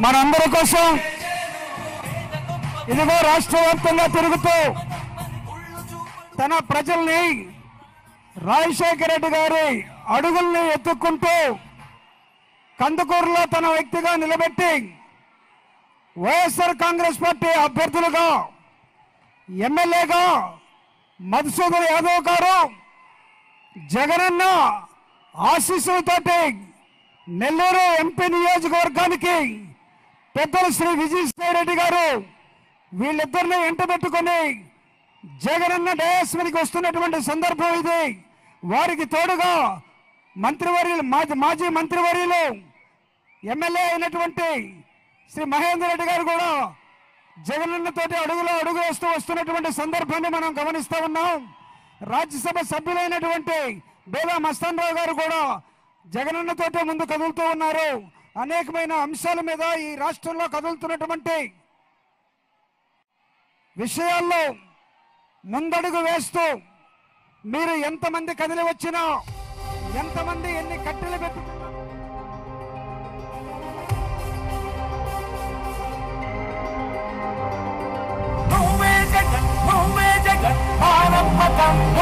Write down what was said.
మనందరి కోసం ఇదిగో రాష్ట్ర వ్యాప్తంగా తిరుగుతూ తన ప్రజల్ని రాజశేఖర రెడ్డి గారి అడుగుల్ని ఎత్తుక్కుంటూ కందుకూరులో తన వ్యక్తిగా నిలబెట్టి వైఎస్ఆర్ కాంగ్రెస్ పార్టీ అభ్యర్థులుగా ఎమ్మెల్యేగా మధుసూదన్ యాదవ్ గారు జగనన్న ఆశీస్సులతోటి నెల్లూరు ఎంపీ నియోజకవర్గానికి పెద్దలు శ్రీ విజయసాయి రెడ్డి గారు వీళ్ళిద్దరిని వెంటబెట్టుకొని జగనన్న డయాస్ మీదకి వస్తున్నటువంటి సందర్భం ఇది. వారికి తోడుగా మంత్రివర్యులు మాజీ మంత్రివర్యులు ఎమ్మెల్యే అయినటువంటి శ్రీ మహేందర్ రెడ్డి గారు కూడా జగనన్నతోటి అడుగులో అడుగు వేస్తూ వస్తున్నటువంటి సందర్భాన్ని మనం గమనిస్తూ ఉన్నాం. రాజ్యసభ సభ్యులైనటువంటి బేలా మస్తాన్ రావు గారు కూడా జగనన్నతోటే ముందు కదులుతూ ఉన్నారు. అనేకమైన అంశాల మీద ఈ రాష్ట్రంలో కదులుతున్నటువంటి విషయాల్లో ముందడుగు వేస్తూ మీరు ఎంతమంది కదిలి వచ్చినా, ఎంతమంది ఎన్ని కట్టెలు పెట్టి